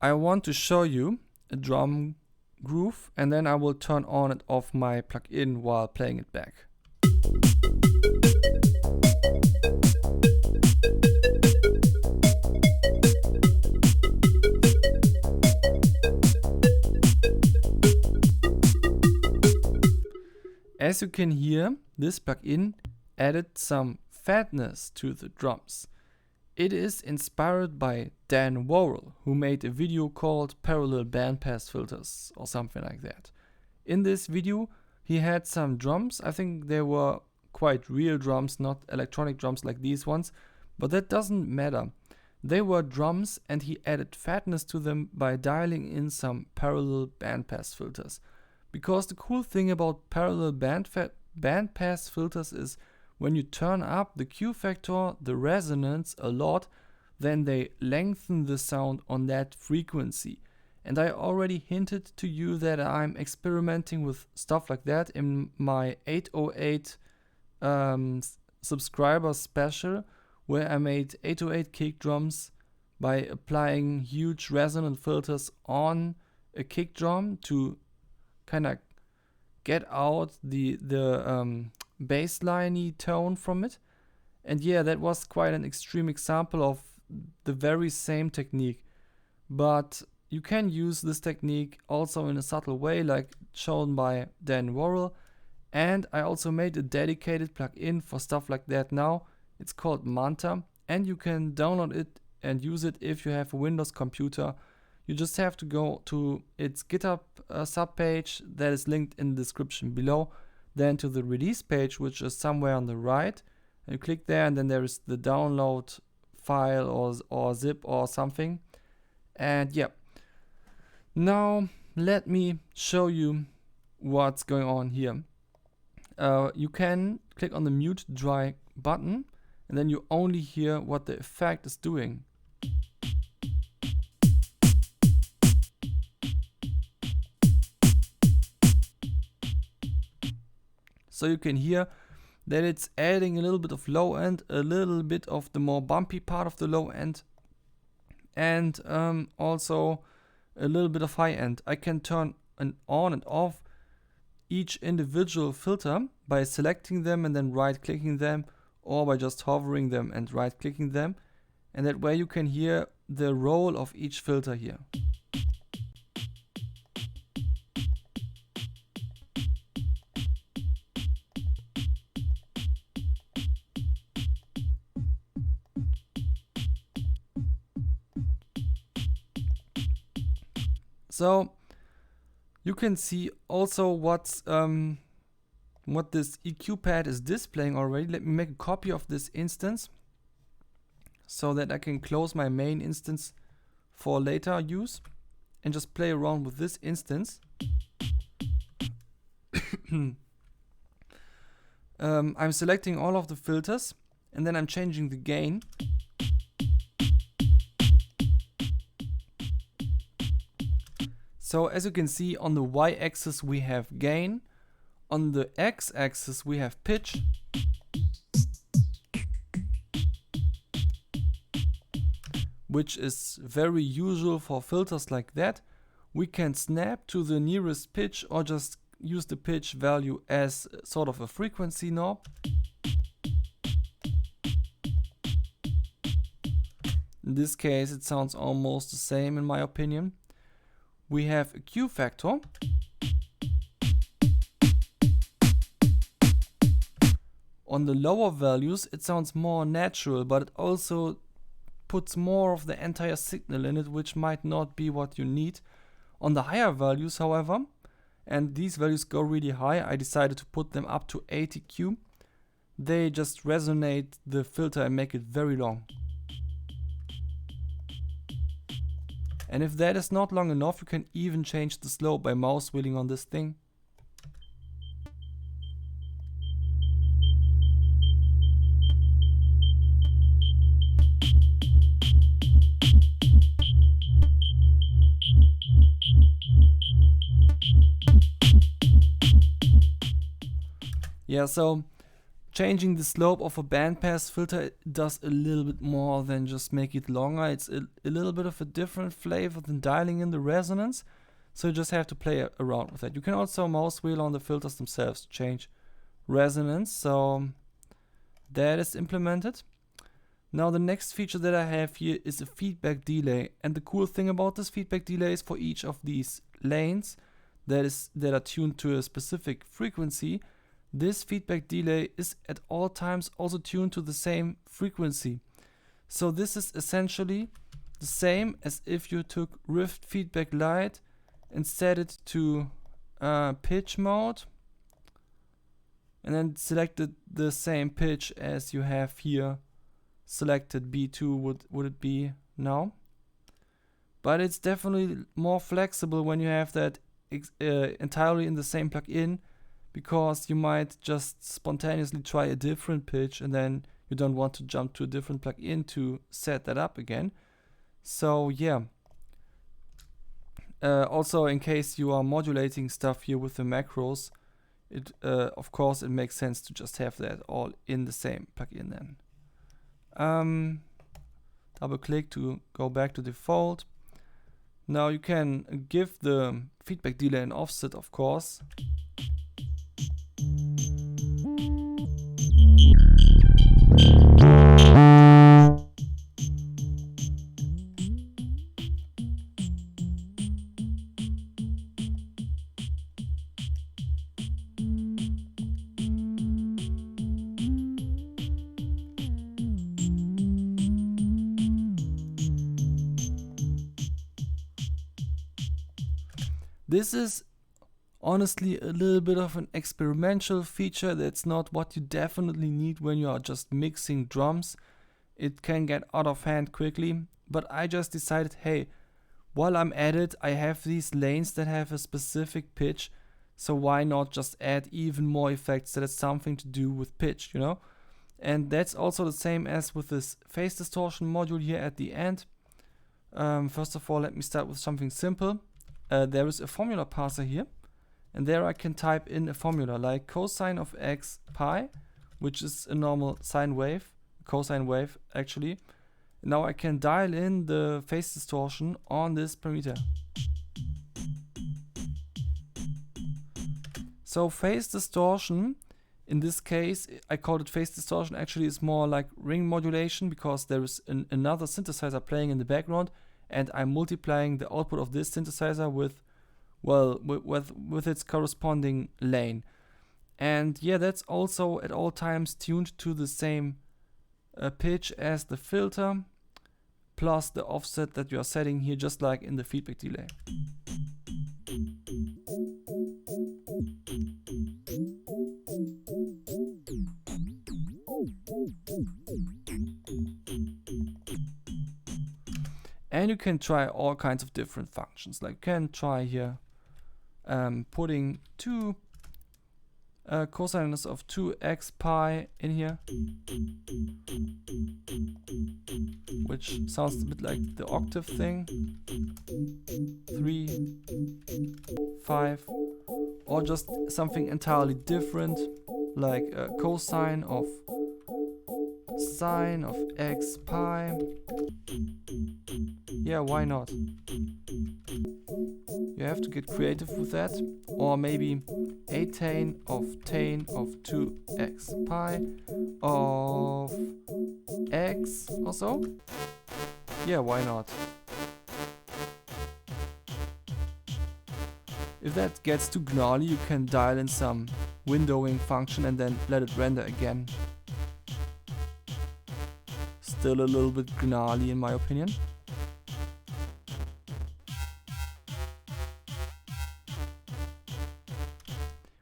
I want to show you a drum groove, and then I will turn on and off my plugin while playing it back. As you can hear, this plugin added some fatness to the drums. It is inspired by Dan Worrall, who made a video called Parallel Bandpass Filters or something like that. In this video he had some drums. I think they were quite real drums, not electronic drums like these ones, but that doesn't matter. They were drums and he added fatness to them by dialing in some parallel bandpass filters. Because the cool thing about parallel bandpass filters is when you turn up the Q factor, the resonance a lot, then they lengthen the sound on that frequency. And I already hinted to you that I'm experimenting with stuff like that in my 808 subscriber special, where I made 808 kick drums by applying huge resonant filters on a kick drum to kind of get out the bassliney tone from it. And yeah, that was quite an extreme example of the very same technique, but you can use this technique also in a subtle way, like shown by Dan Worrall. And I also made a dedicated plugin for stuff like that now. It's called Manta, and you can download it and use it if you have a Windows computer. You just have to go to its GitHub subpage that is linked in the description below, then to the release page, which is somewhere on the right, and you click there, and then there is the download file or zip or something. And yeah, now let me show you what's going on here. You can click on the mute dry button, and then you only hear what the effect is doing. So you can hear that it's adding a little bit of low end, a little bit of the more bumpy part of the low end, and also a little bit of high end. I can turn on and off each individual filter by selecting them and then right clicking them, or by just hovering them and right clicking them, and that way you can hear the role of each filter here. So you can see also what this EQ pad is displaying already. Let me make a copy of this instance so that I can close my main instance for later use and just play around with this instance. I'm selecting all of the filters and then I'm changing the gain. So as you can see, on the y-axis we have gain, on the x-axis we have pitch, which is very usual for filters like that. We can snap to the nearest pitch or just use the pitch value as sort of a frequency knob. In this case it sounds almost the same in my opinion. We have a Q factor. On the lower values it sounds more natural, but it also puts more of the entire signal in it, which might not be what you need. On the higher values, however, and these values go really high, I decided to put them up to 80 Q. They just resonate the filter and make it very long. And if that is not long enough, you can even change the slope by mouse wheeling on this thing. Yeah, so changing the slope of a bandpass filter, it does a little bit more than just make it longer. It's a little bit of a different flavor than dialing in the resonance. So you just have to play around with that. You can also mouse wheel on the filters themselves to change resonance. So that is implemented. Now the next feature that I have here is a feedback delay. And the cool thing about this feedback delay is for each of these lanes that are tuned to a specific frequency, this feedback delay is at all times also tuned to the same frequency. So this is essentially the same as if you took Rift Feedback Lite and set it to pitch mode and then selected the same pitch as you have here selected. B2 would it be now. But it's definitely more flexible when you have that entirely in the same plugin, because you might just spontaneously try a different pitch and then you don't want to jump to a different plugin to set that up again. So yeah. Also, in case you are modulating stuff here with the macros, it of course it makes sense to just have that all in the same plugin then. Double click to go back to default. Now you can give the feedback delay an offset, of course. This is honestly a little bit of an experimental feature. That's not what you definitely need when you are just mixing drums. It can get out of hand quickly, but I just decided, hey, while I'm at it, I have these lanes that have a specific pitch, so why not just add even more effects that has something to do with pitch, you know? And that's also the same as with this phase distortion module here at the end. First of all, let me start with something simple. There is a formula parser here, and there I can type in a formula like cosine of x pi, which is a normal sine wave, cosine wave actually. Now I can dial in the phase distortion on this parameter. So phase distortion, in this case, I called it phase distortion, actually it's more like ring modulation, because there is another synthesizer playing in the background, and I'm multiplying the output of this synthesizer with, well, with its corresponding lane. And yeah, that's also at all times tuned to the same pitch as the filter, plus the offset that you are setting here, just like in the feedback delay. And you can try all kinds of different functions. Like you can try here putting two cosines of 2x pi in here, which sounds a bit like the octave thing. 3, 5, or just something entirely different, like a cosine of sine of x pi. Yeah, why not? You have to get creative with that. Or maybe a tanh of 2x pi of x or so. Yeah, why not? If that gets too gnarly, you can dial in some windowing function and then let it render again. Still a little bit gnarly in my opinion.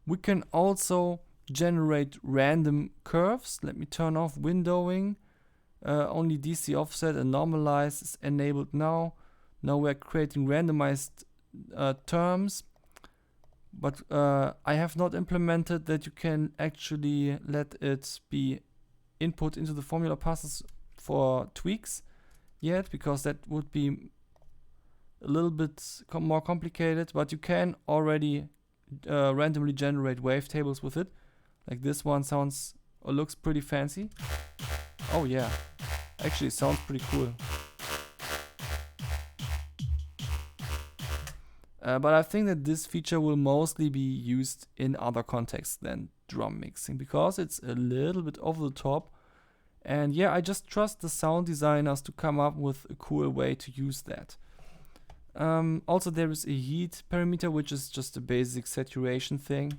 We can also generate random curves. Let me turn off windowing. Only DC offset and normalize is enabled now. Now we're creating randomized terms. But I have not implemented that you can actually let it be input into the formula parsers for tweaks yet, because that would be a little bit more complicated. But you can already randomly generate wavetables with it. Like this one sounds or looks pretty fancy. Oh yeah, actually sounds pretty cool. But I think that this feature will mostly be used in other contexts than drum mixing, because it's a little bit over the top. And yeah, I just trust the sound designers to come up with a cool way to use that. Also, there is a heat parameter, which is just a basic saturation thing.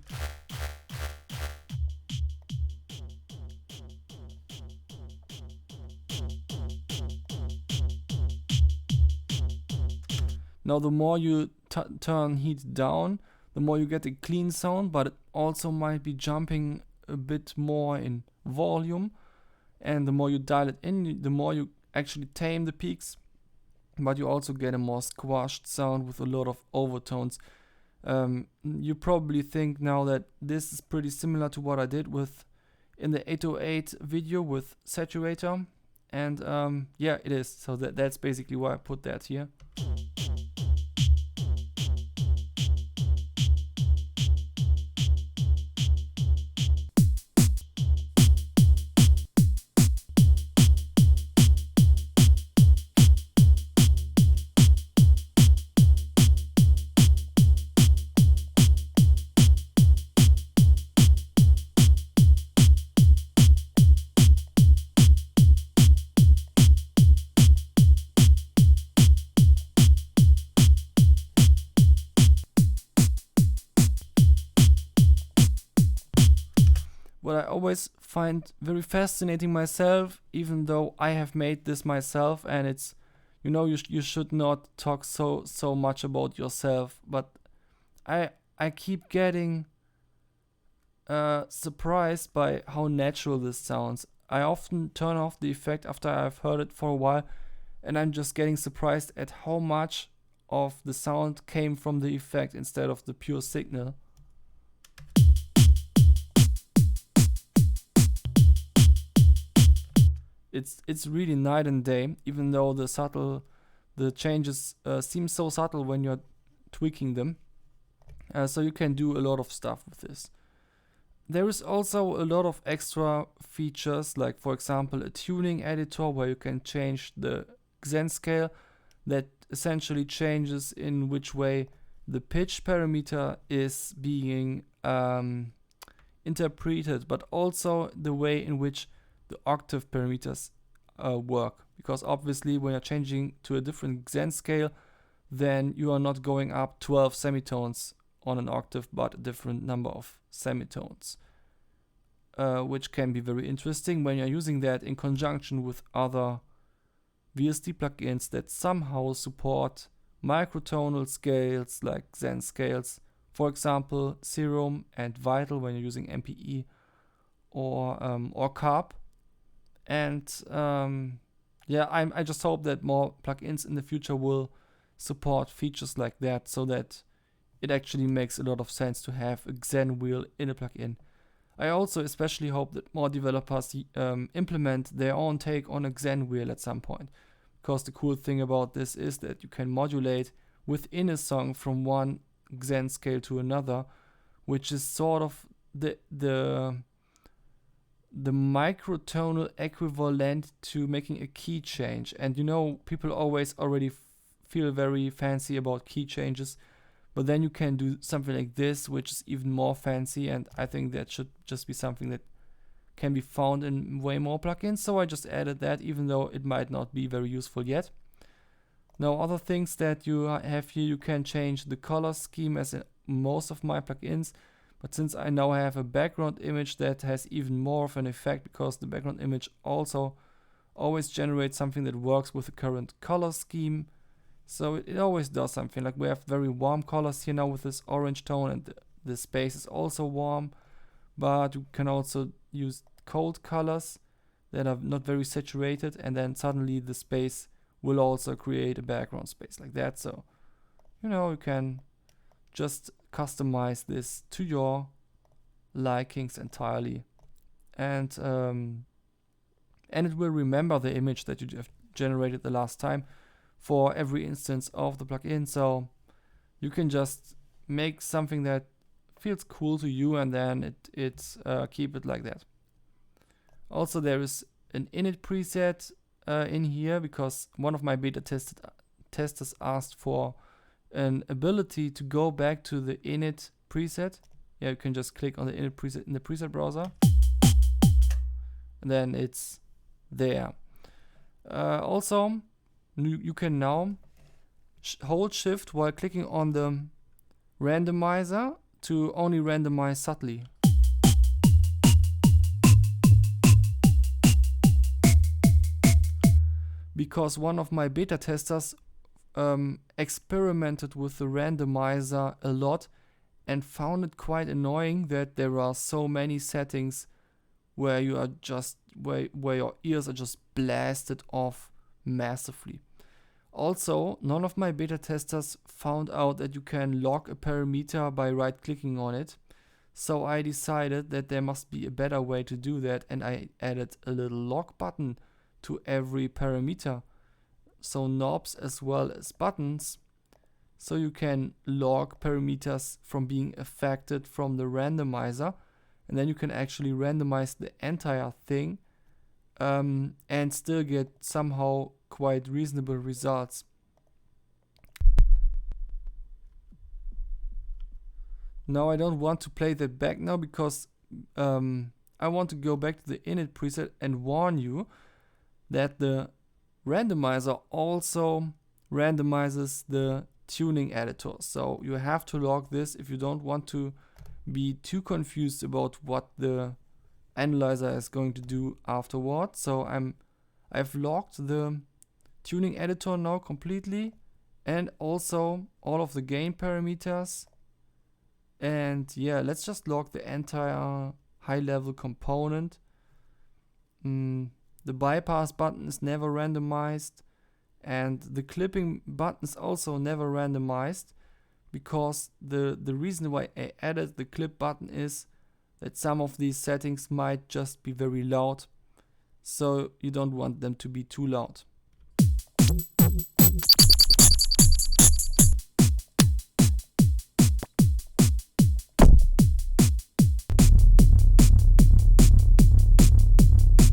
Now, the more you turn heat down, the more you get a clean sound, but it also might be jumping a bit more in volume. And the more you dial it in, the more you actually tame the peaks, but you also get a more squashed sound with a lot of overtones. You probably think now that this is pretty similar to what I did in the 808 video with Saturator. And yeah, it is. So that's basically why I put that here. What I always find very fascinating myself, even though I have made this myself, and it's, you know, you should not talk so much about yourself, but I keep getting surprised by how natural this sounds. I often turn off the effect after I've heard it for a while, and I'm just getting surprised at how much of the sound came from the effect instead of the pure signal. It's really night and day, even though the changes seem so subtle when you're tweaking them. So you can do a lot of stuff with this. There is also a lot of extra features, like for example a tuning editor where you can change the Xen scale that essentially changes in which way the pitch parameter is being interpreted, but also the way in which the octave parameters work, because obviously when you're changing to a different Xen scale, then you are not going up 12 semitones on an octave, but a different number of semitones, which can be very interesting when you're using that in conjunction with other VST plugins that somehow support microtonal scales like Xen scales, for example Serum and Vital when you're using MPE or Carp. And yeah, I just hope that more plugins in the future will support features like that, so that it actually makes a lot of sense to have a Xen wheel in a plugin. I also especially hope that more developers implement their own take on a Xen wheel at some point, because the cool thing about this is that you can modulate within a song from one Xen scale to another, which is sort of the microtonal equivalent to making a key change. And you know, people always already feel very fancy about key changes, but then you can do something like this, which is even more fancy, and I think that should just be something that can be found in way more plugins. So I just added that, even though it might not be very useful yet. Now, other things that you have here, you can change the color scheme as in most of my plugins. But since I now have a background image, that has even more of an effect, because the background image also always generates something that works with the current color scheme. So it always does something. Like we have very warm colors here now with this orange tone, and the space is also warm. But you can also use cold colors that are not very saturated, and then suddenly the space will also create a background space like that. So, you know, you can just customize this to your likings entirely, and it will remember the image that you have generated the last time for every instance of the plugin. So you can just make something that feels cool to you, and then it keep it like that. Also, there is an Init preset in here because one of my beta testers asked for an ability to go back to the Init preset. Yeah, you can just click on the Init preset in the preset browser, and then it's there. Also, you can now hold shift while clicking on the randomizer to only randomize subtly. Because one of my beta testers experimented with the randomizer a lot and found it quite annoying that there are so many settings where you are just where your ears are just blasted off massively. Also, none of my beta testers found out that you can log a parameter by right clicking on it. So I decided that there must be a better way to do that, and I added a little log button to every parameter. So knobs as well as buttons. So you can log parameters from being affected from the randomizer, and then you can actually randomize the entire thing and still get somehow quite reasonable results. Now I don't want to play that back now because I want to go back to the Init preset and warn you that the randomizer also randomizes the tuning editor. So you have to log this if you don't want to be too confused about what the analyzer is going to do afterward. So I've logged the tuning editor now completely, and also all of the gain parameters. And yeah, let's just log the entire high level component. The bypass button is never randomized, and the clipping button is also never randomized, because the reason why I added the clip button is that some of these settings might just be very loud, so you don't want them to be too loud.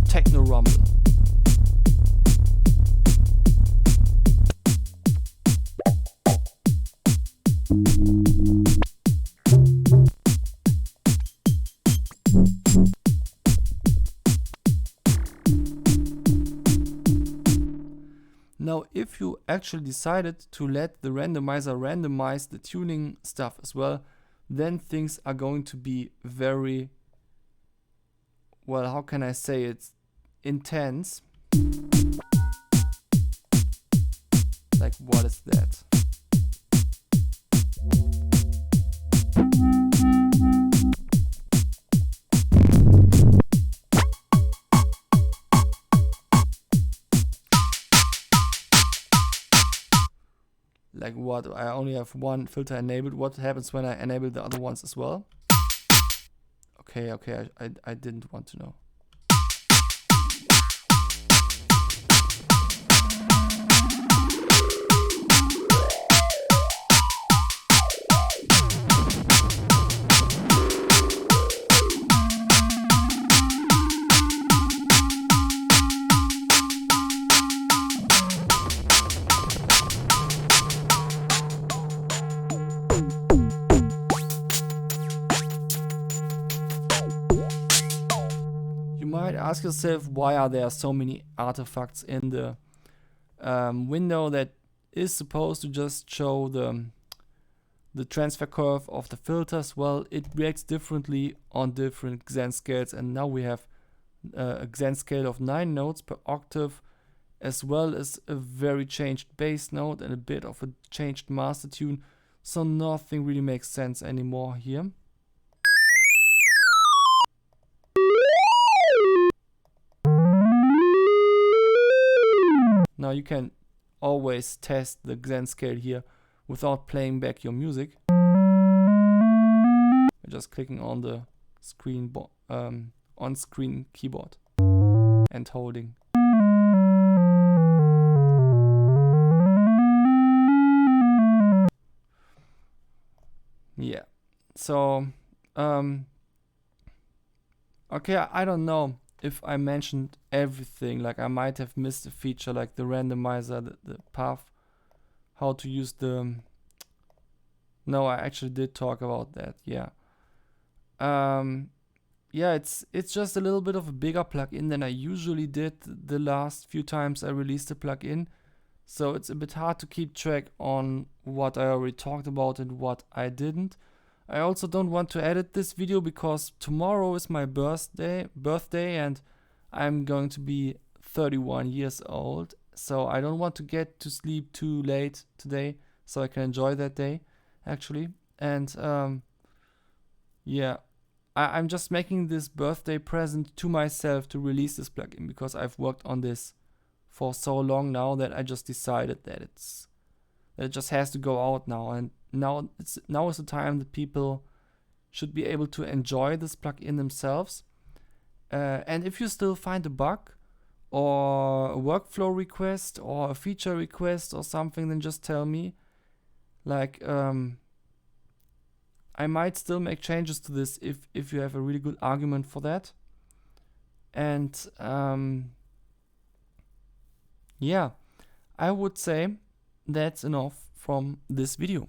Techno rumble. Now, if you actually decided to let the randomizer randomize the tuning stuff as well, then things are going to be very, well, how can I say it, intense. Like, what is that? Like what? I only have one filter enabled. What happens when I enable the other ones as well? Okay, I didn't want to know. Ask yourself, why are there so many artifacts in the window that is supposed to just show the transfer curve of the filters? Well, it reacts differently on different Xen scales, and now we have a Xen scale of 9 notes per octave, as well as a very changed bass note and a bit of a changed master tune, so nothing really makes sense anymore here. Now you can always test the Xen scale here without playing back your music. Just clicking on the screen on-screen keyboard and holding. Yeah. So okay, I don't know. if I mentioned everything. Like I might have missed a feature like the randomizer, the path, how to use the... No, I actually did talk about that, yeah. Yeah, it's just a little bit of a bigger plugin than I usually did the last few times I released a plugin. So it's a bit hard to keep track on what I already talked about and what I didn't. I also don't want to edit this video because tomorrow is my birthday and I'm going to be 31 years old. So I don't want to get to sleep too late today so I can enjoy that day actually. And yeah, I'm just making this birthday present to myself to release this plugin because I've worked on this for so long now that I just decided that it just has to go out now, and now is the time that people should be able to enjoy this plugin themselves. And if you still find a bug or a workflow request or a feature request or something, then just tell me. Like I might still make changes to this if you have a really good argument for that. And yeah, I would say that's enough from this video.